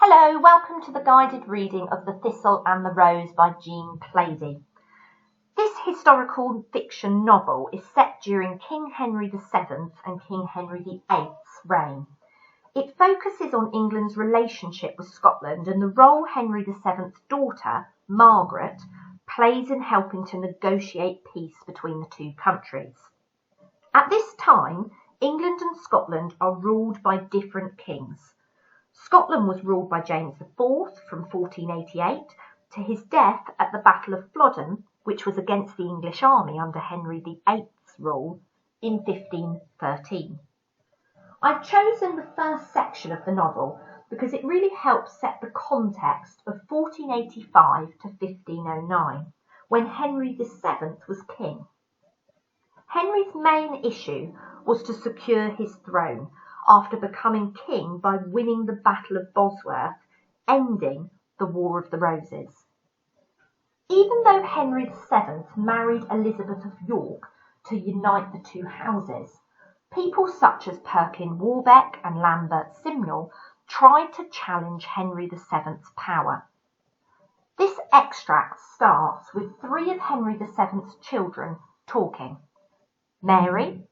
Hello, welcome to the guided reading of The Thistle and the Rose by Jean Plaidy. This historical fiction novel is set during King Henry VII and King Henry VIII's reign. It focuses on England's relationship with Scotland and the role Henry VII's daughter, Margaret, plays in helping to negotiate peace between the two countries. At this time, England and Scotland are ruled by different kings. Scotland was ruled by James IV from 1488 to his death at the Battle of Flodden, which was against the English army under Henry VIII's rule in 1513. I've chosen the first section of the novel because it really helps set the context of 1485 to 1509, when Henry VII was king. Henry's main issue was to secure his throne after becoming king by winning the Battle of Bosworth, ending the War of the Roses. Even though Henry VII married Elizabeth of York to unite the two houses, people such as Perkin Warbeck and Lambert Simnel tried to challenge Henry VII's power. This extract starts with three of Henry VII's children talking: Mary,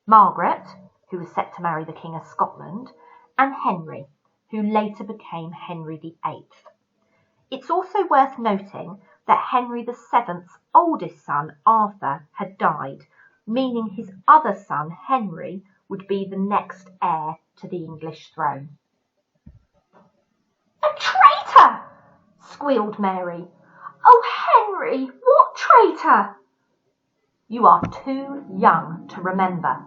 Margaret, who was set to marry the King of Scotland, and Henry, who later became Henry VIII. It's also worth noting that Henry VII's oldest son, Arthur, had died, meaning his other son, Henry, would be the next heir to the English throne. "A traitor!" squealed Mary. "Oh, Henry, what traitor?" "You are too young to remember.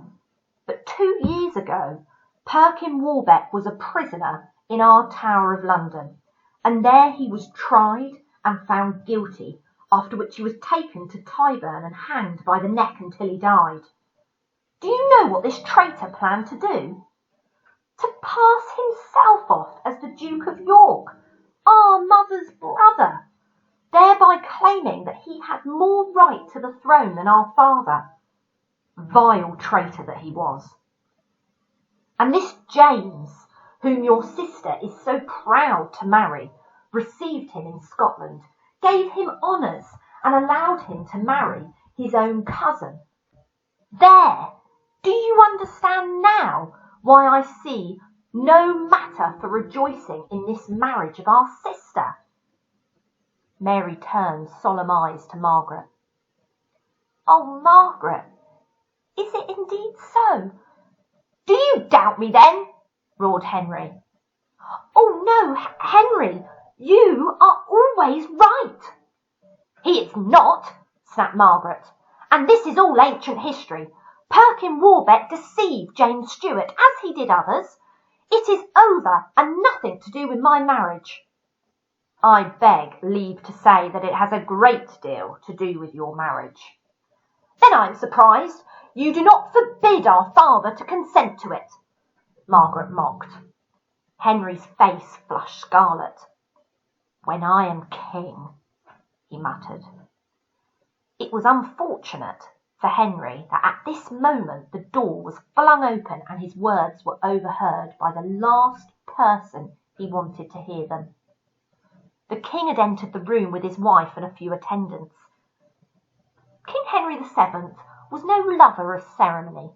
But 2 years ago, Perkin Warbeck was a prisoner in our Tower of London, and there he was tried and found guilty, after which he was taken to Tyburn and hanged by the neck until he died. Do you know what this traitor planned to do? To pass himself off as the Duke of York, our mother's brother, thereby claiming that he had more right to the throne than our father. Vile traitor that he was. And this James, whom your sister is so proud to marry, received him in Scotland, gave him honours, and allowed him to marry his own cousin. There! Do you understand now why I see no matter for rejoicing in this marriage of our sister?" Mary turned solemn eyes to Margaret. "Oh, Margaret, is it indeed so?" "Do you doubt me then?" roared Henry. "Oh no, Henry, you are always right." "He is not," snapped Margaret, "and this is all ancient history. Perkin Warbeck deceived James Stuart, as he did others. It is over, and nothing to do with my marriage." "I beg leave to say that it has a great deal to do with your marriage." "Then I am surprised you do not forbid our father to consent to it," Margaret mocked. Henry's face flushed scarlet. "When I am king," he muttered. It was unfortunate for Henry that at this moment the door was flung open and his words were overheard by the last person he wanted to hear them. The king had entered the room with his wife and a few attendants. King Henry VII was no lover of ceremony.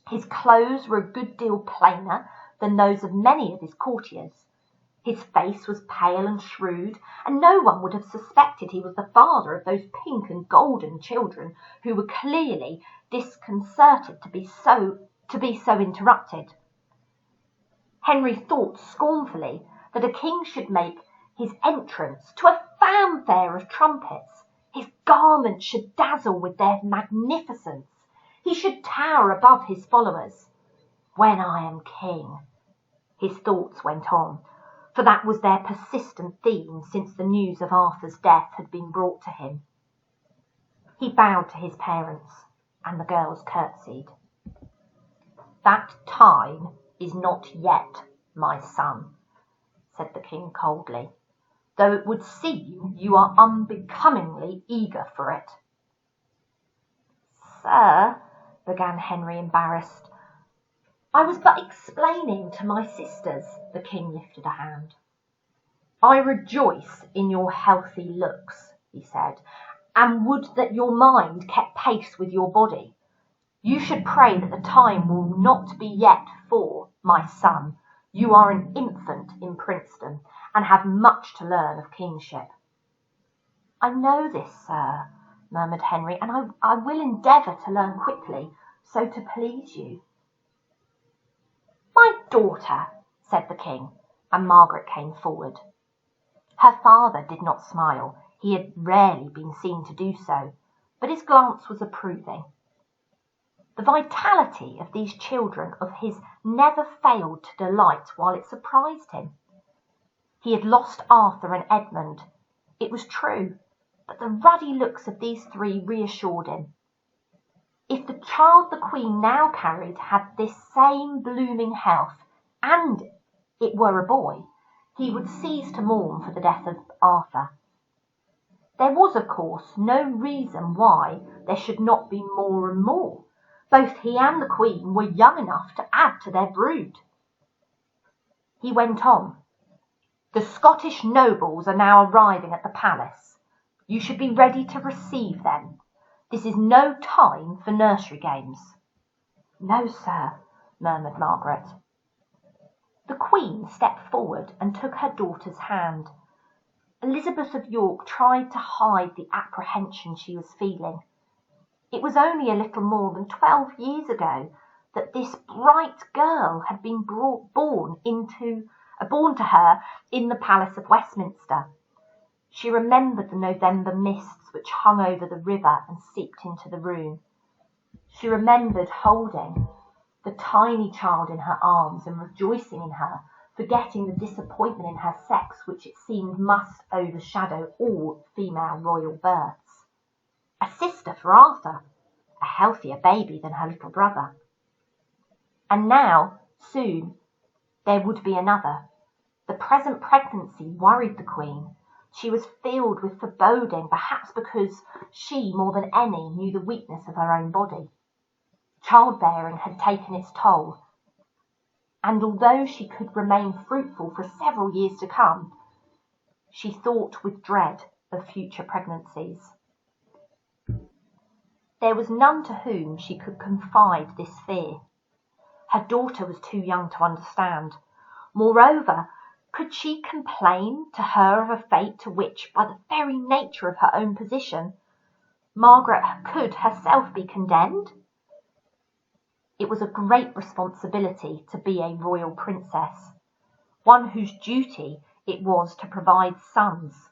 His clothes were a good deal plainer than those of many of his courtiers. His face was pale and shrewd, and no one would have suspected he was the father of those pink and golden children who were clearly disconcerted to be so interrupted. Henry thought scornfully that a king should make his entrance to a fanfare of trumpets. His garments should dazzle with their magnificence. He should tower above his followers. "When I am king," his thoughts went on, for that was their persistent theme since the news of Arthur's death had been brought to him. He bowed to his parents, and the girls curtsied. "That time is not yet, my son," said the king coldly, "though it would seem you are unbecomingly eager for it." "Sir," began Henry, embarrassed. "I was but explaining to my sisters." The king lifted a hand. "I rejoice in your healthy looks," he said, "and would that your mind kept pace with your body. You should pray that the time will not be yet, for, my son, you are an infant in princedom, and have much to learn of kingship." "I know this, sir," murmured Henry, "and I will endeavour to learn quickly, so to please you." "My daughter," said the king, and Margaret came forward. Her father did not smile. He had rarely been seen to do so, but his glance was approving. The vitality of these children of his never failed to delight while it surprised him. He had lost Arthur and Edmund, it was true, but the ruddy looks of these three reassured him. If the child the Queen now carried had this same blooming health, and it were a boy, he would cease to mourn for the death of Arthur. There was, of course, no reason why there should not be more and more. Both he and the Queen were young enough to add to their brood. He went on. "The Scottish nobles are now arriving at the palace. You should be ready to receive them. This is no time for nursery games." "No, sir," murmured Margaret. The Queen stepped forward and took her daughter's hand. Elizabeth of York tried to hide the apprehension she was feeling. It was only a little more than 12 years ago that this bright girl had been born to her in the Palace of Westminster. She remembered the November mists which hung over the river and seeped into the room. She remembered holding the tiny child in her arms and rejoicing in her, forgetting the disappointment in her sex which it seemed must overshadow all female royal births. A sister for Arthur, a healthier baby than her little brother. And now, soon, there would be another. The present pregnancy worried the Queen. She was filled with foreboding, perhaps because she, more than any, knew the weakness of her own body. Childbearing had taken its toll, and although she could remain fruitful for several years to come, she thought with dread of future pregnancies. There was none to whom she could confide this fear. Her daughter was too young to understand. Moreover, could she complain to her of a fate to which, by the very nature of her own position, Margaret could herself be condemned? It was a great responsibility to be a royal princess, one whose duty it was to provide sons,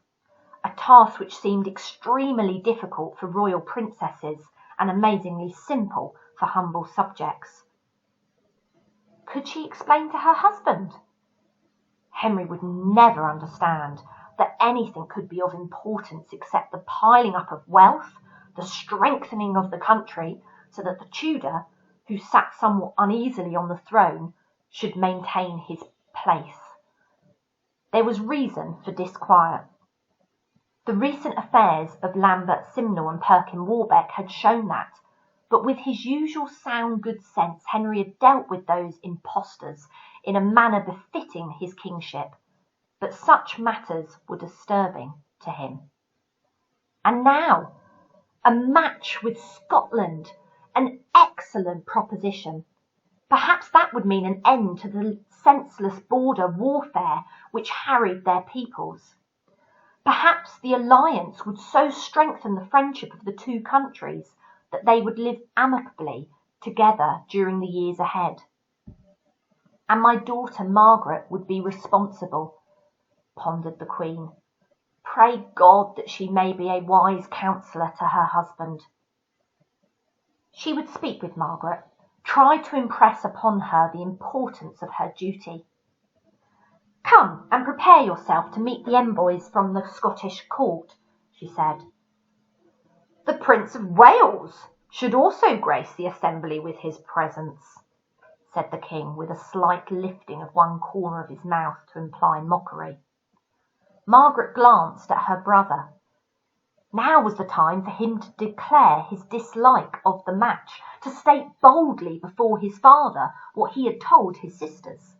a task which seemed extremely difficult for royal princesses and amazingly simple for humble subjects. Could she explain to her husband? Henry would never understand that anything could be of importance except the piling up of wealth, the strengthening of the country, so that the Tudor, who sat somewhat uneasily on the throne, should maintain his place. There was reason for disquiet. The recent affairs of Lambert Simnel and Perkin Warbeck had shown that, but with his usual sound good sense Henry had dealt with those impostors in a manner befitting his kingship, but such matters were disturbing to him. And now, a match with Scotland, an excellent proposition. Perhaps that would mean an end to the senseless border warfare which harried their peoples. Perhaps the alliance would so strengthen the friendship of the two countries that they would live amicably together during the years ahead. And my daughter Margaret would be responsible, pondered the Queen. Pray God that she may be a wise counsellor to her husband. She would speak with Margaret, try to impress upon her the importance of her duty. "Come and prepare yourself to meet the envoys from the Scottish court," she said. "The Prince of Wales should also grace the assembly with his presence," said the King, with a slight lifting of one corner of his mouth to imply mockery. Margaret glanced at her brother. Now was the time for him to declare his dislike of the match, to state boldly before his father what he had told his sisters.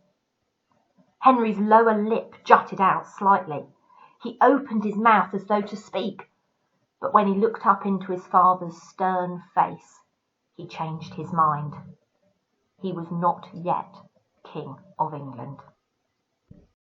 Henry's lower lip jutted out slightly. He opened his mouth as though to speak, but when he looked up into his father's stern face, he changed his mind. He was not yet King of England.